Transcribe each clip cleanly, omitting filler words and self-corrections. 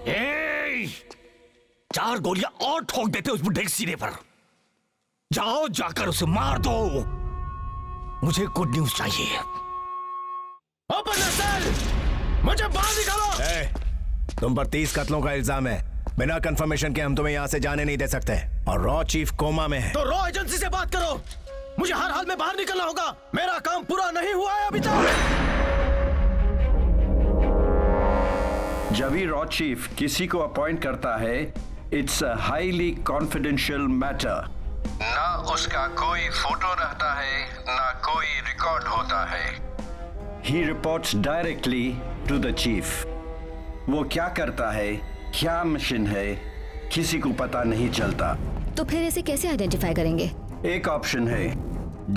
ए, 4 गोलियां और ठोक देते उस बुढ़े के सीने पर। जाओ जाकर उसे मार दो। मुझे गुड न्यूज चाहिए। ओपन द सेल, मुझे बाहर निकालो। तुम पर 30 कत्लों का इल्जाम है। बिना कंफर्मेशन के हम तुम्हें यहाँ से जाने नहीं दे सकते। और रॉ चीफ कोमा में है। तो रॉ एजेंसी से बात करो। मुझे हर हाल में बाहर निकलना होगा। मेरा काम पूरा नहीं हुआ है अभी तक। जब भी रॉ चीफ किसी को अपॉइंट करता है, it's a highly confidential matter. ना उसका कोई फोटो रहता है, ना कोई रिकॉर्ड होता है। He reports directly to the chief. वो क्या करता है, क्या मिशन है, किसी को पता नहीं चलता। तो फिर इसे कैसे आइडेंटिफाई करेंगे? एक ऑप्शन है,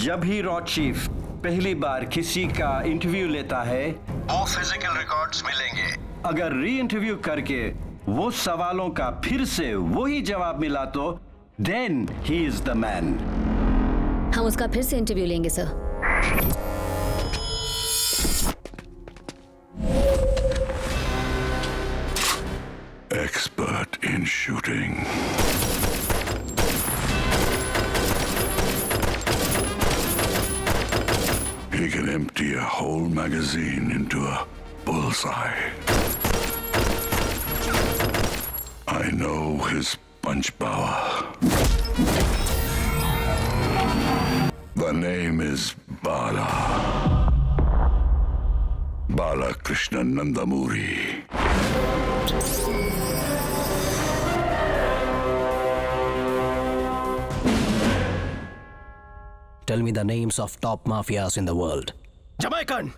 जब ही रॉ चीफ पहली बार किसी का इंटरव्यू लेता है, वो फिजिकल रिकॉर्ड्स मिलेंगे। अगर री इंटरव्यू करके वो सवालों का फिर से वही जवाब मिला तो then he is the man. हम उसका फिर से इंटरव्यू लेंगे sir. Expert in shooting. He can empty a whole magazine into a bullseye. I know his punch power. The name is Bala. Bala Krishna Nandamuri. Tell me the names of top mafias in the world. Jamaican,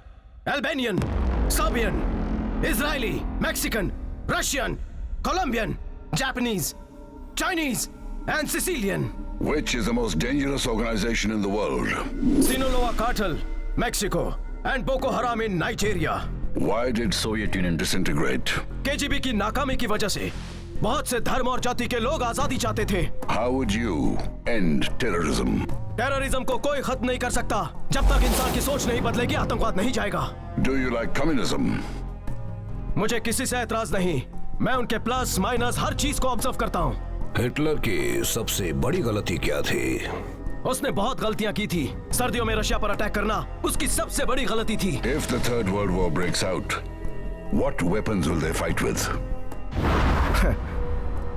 Albanian, Serbian, Israeli, Mexican, Russian, Colombian, Japanese, Chinese, and Sicilian. Which is the most dangerous organization in the world? Sinaloa Cartel, Mexico, and Boko Haram in Nigeria. Why did Soviet Union disintegrate? KGB की नाकामी की वजह से बहुत से धर्म और जाति के लोग आजादी चाहते थे। How would you end terrorism? Terrorism को कोई खत्म नहीं कर सकता। जब तक इंसान की सोच नहीं बदलेगी, आतंकवाद नहीं जाएगा। Do you like communism? मुझे किसी से एतराज नहीं। मैं उनके प्लस माइनस हर चीज को ऑब्जर्व करता हूँ। हिटलर की सबसे बड़ी गलती क्या थी? उसने बहुत गलतियां की थी। सर्दियों में रशिया पर अटैक करना उसकी सबसे बड़ी गलती थी। If the Third World War breaks out, what weapons will they fight with?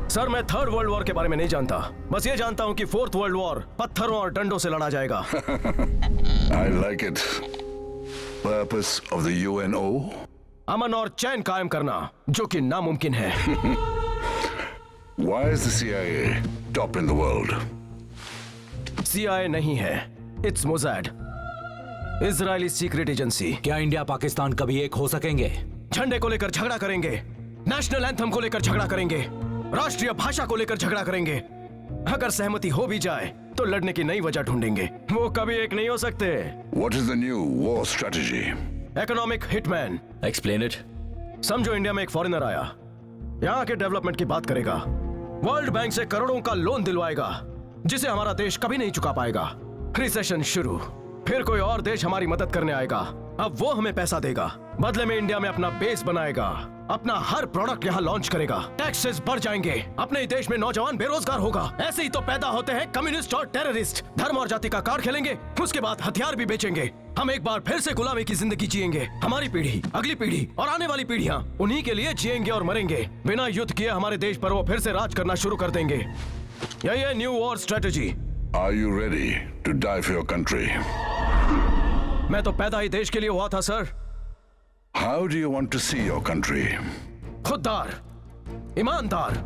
Sir, मैं थर्ड वर्ल्ड वॉर के बारे में नहीं जानता। बस ये जानता हूँ कि फोर्थ वर्ल्ड वॉर पत्थरों और डंडों से लड़ा जाएगा। I like it. Purpose of the UNO? अमन और चैन कायम करना, जो कि नामुमकिन है। Why is the CIA top in the world? CIA नहीं है, it's Mossad, Israeli secret agency. क्या इंडिया पाकिस्तान कभी एक हो सकेंगे? झंडे को लेकर झगड़ा करेंगे, नेशनल एंथम को लेकर झगड़ा करेंगे, राष्ट्रीय भाषा को लेकर झगड़ा करेंगे। अगर सहमति हो भी जाए तो लड़ने की नई वजह ढूंढेंगे। वो कभी एक नहीं हो सकते। What is the new war strategy? Economic hitman. Explain it. समझो इंडिया में एक फॉरेनर आया, यहाँ के डेवलपमेंट की बात करेगा, वर्ल्ड बैंक से करोड़ों का लोन दिलवाएगा जिसे हमारा देश कभी नहीं चुका पाएगा। रिसेशन शुरू, फिर कोई और देश हमारी मदद करने आएगा। अब वो हमें पैसा देगा, बदले में इंडिया में अपना बेस बनाएगा, अपना हर प्रोडक्ट यहाँ लॉन्च करेगा, टैक्सेस बढ़ जाएंगे, अपने ही देश में नौजवान बेरोजगार होगा। ऐसे ही तो पैदा होते हैं कम्युनिस्ट और टेररिस्ट। धर्म और जाति का कार्ड खेलेंगे, उसके बाद हथियार भी बेचेंगे। हम एक बार फिर से गुलामी की जिंदगी जिएंगे। हमारी पीढ़ी, अगली पीढ़ी और आने वाली पीढ़ियां उन्हीं के लिए जिएंगे और मरेंगे। बिना युद्ध किए हमारे देश पर वो फिर से राज करना शुरू कर देंगे। यही है new war strategy. Are you ready to die for your country? मैं तो पैदा ही देश के लिए हुआ था sir. How do you want to see your country? खुददार, ईमानदार,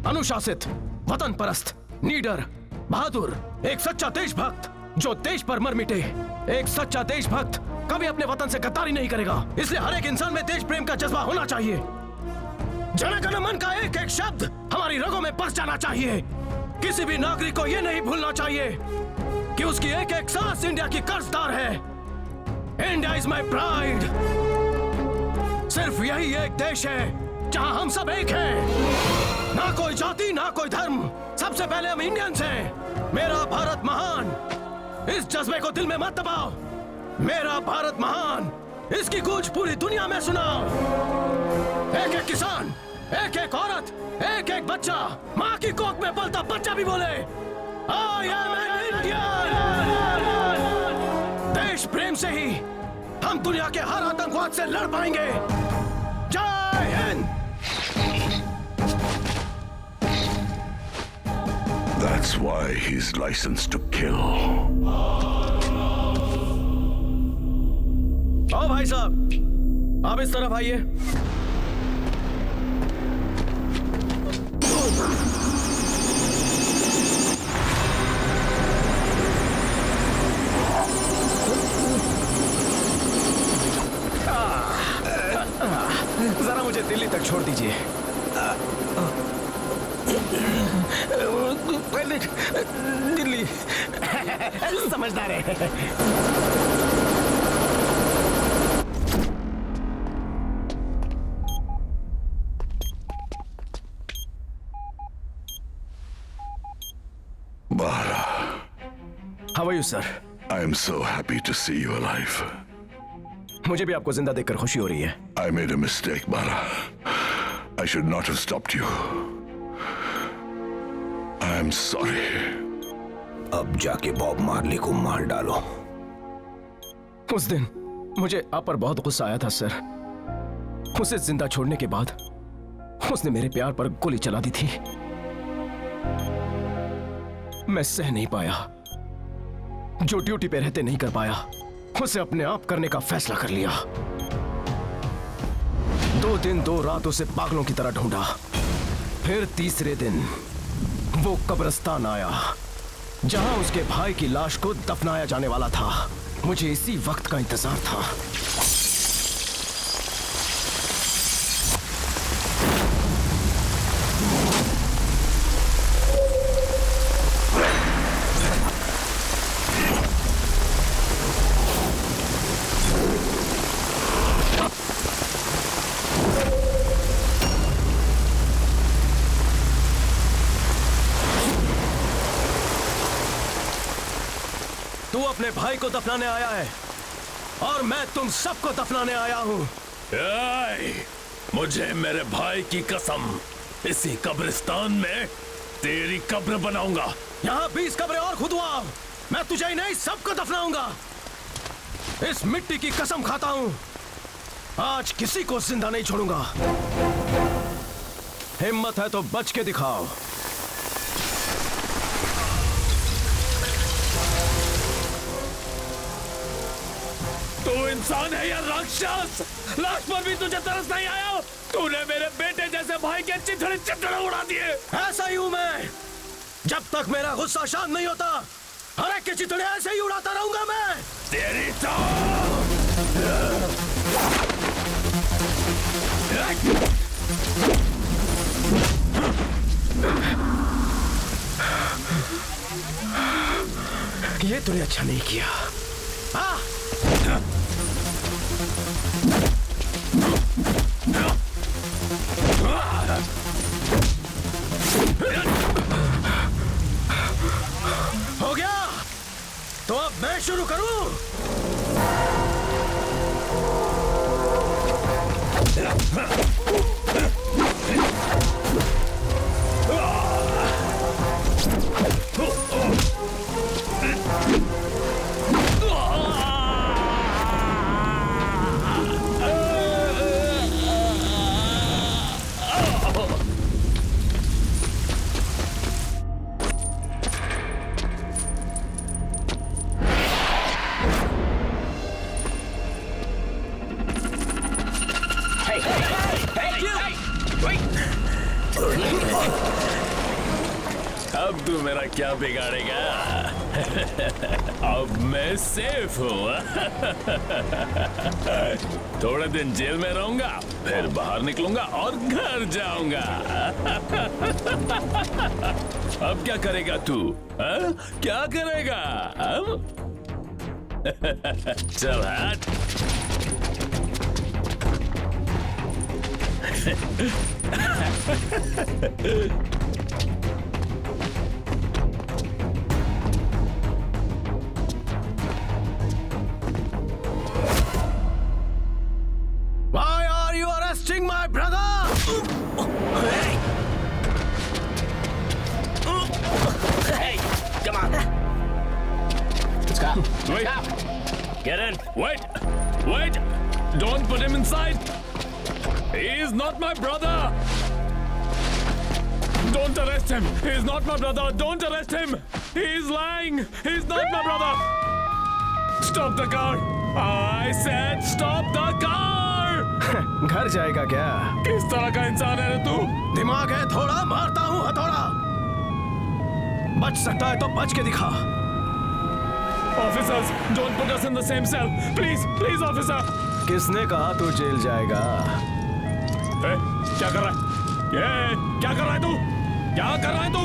अनुशासित, वतन परस्त, नीडर, बहादुर, एक सच्चा देशभक्त जो देश पर मर मिटे। एक सच्चा देशभक्त कभी अपने वतन से गद्दारी नहीं करेगा। इसलिए हर एक इंसान में देश प्रेम का जज्बा होना चाहिए। जन गण मन का एक एक शब्द हमारी रगों में बस जाना चाहिए। किसी भी नागरिक को यह नहीं भूलना चाहिए कि उसकी एक एक सांस इंडिया की कर्जदार है। India is my pride. सिर्फ यही एक देश है जहां हम सब एक हैं। ना कोई जाति, ना कोई धर्म, सबसे पहले हम इंडियंस हैं। मेरा भारत महान, इस जज्बे को दिल में मत दबाओ। मेरा भारत महान, इसकी गूंज पूरी दुनिया में सुनाओ। एक एक किसान, एक एक औरत, एक एक बच्चा, माँ की कोख में पलता बच्चा भी बोले आई एम एन इंडियन। देश प्रेम से ही हम दुनिया के हर आतंकवाद से लड़ पाएंगे। जय Hind. That's why he's licensed to kill. आओ भाई साहब, आप इस तरफ आइए। जरा मुझे दिल्ली तक छोड़ दीजिए। दिल्ली समझदार है। Bara, How are you, sir? I am so happy to see you alive. मुझे भी आपको जिंदा देखकर खुशी हो रही है। I made a mistake, Bara. I should not have stopped you. I am sorry. अब जाके बॉब मार्ली को मार डालो। उस दिन मुझे आप पर बहुत गुस्सा आया था सर। उसे जिंदा छोड़ने के बाद उसने मेरे प्यार पर गोली चला दी थी। मैं सह नहीं पाया, जो ड्यूटी पे रहते नहीं कर पाया, उसे अपने आप करने का फैसला कर लिया। 2 दिन 2 रात उसे पागलों की तरह ढूंढा। फिर तीसरे दिन वो कब्रिस्तान आया जहां उसके भाई की लाश को दफनाया जाने वाला था। मुझे इसी वक्त का इंतजार था। तू अपने भाई को दफनाने आया है और मैं तुम सबको दफनाने आया हूं। मुझे मेरे भाई की कसम, इसी कब्रिस्तान में तेरी कब्र बनाऊंगा। यहां 20 कब्रें और खुदवाओ, मैं तुझे ही नहीं सबको दफनाऊंगा। इस मिट्टी की कसम खाता हूं, आज किसी को जिंदा नहीं छोड़ूंगा। हिम्मत है तो बच के दिखाओ। तू इंसान है या राक्षस? लाश पर भी तुझे तरस नहीं आया? तूने मेरे बेटे जैसे भाई के चिथड़े चिथड़े उड़ा दिए। ऐसा ही हूं मैं, जब तक मेरा गुस्सा शांत नहीं होता हर एक के चिथड़े ऐसे ही उड़ाता रहूंगा मैं। तेरी तो ये तूने अच्छा नहीं किया। हाँ? हो गया तो अब मैं शुरू करूं। अब तू मेरा क्या बिगाड़ेगा? अब मैं सेफ हूँ। थोड़े दिन जेल में रहूंगा, फिर बाहर निकलूंगा और घर जाऊंगा। अब क्या करेगा तू? क्या करेगा? चल हट। Why are you arresting my brother? Wait. Get in. Wait. Wait. Don't put him inside. He is not my brother. Don't arrest him. He is not my brother. Don't arrest him. He is lying. He is not my brother. Stop the car. I said stop the car. घर जाएगा क्या? किस तरह का इंसान है रे तू? दिमाग है थोड़ा, मारता हूँ हथौड़ा। बच सकता है तो बच के दिखा। Officers, don't put us in the same cell. Please, please, officer. किसने कहा तू जेल जाएगा? क्या कर रहा है? ये क्या कर रहा है तू? क्या कर रहा है तू?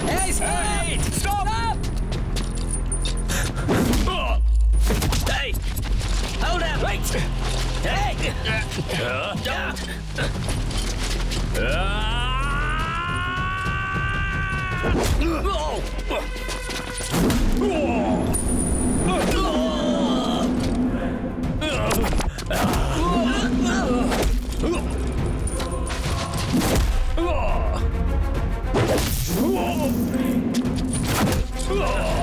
Hey, stop! Hey, hold on, wait! Hey! Oh!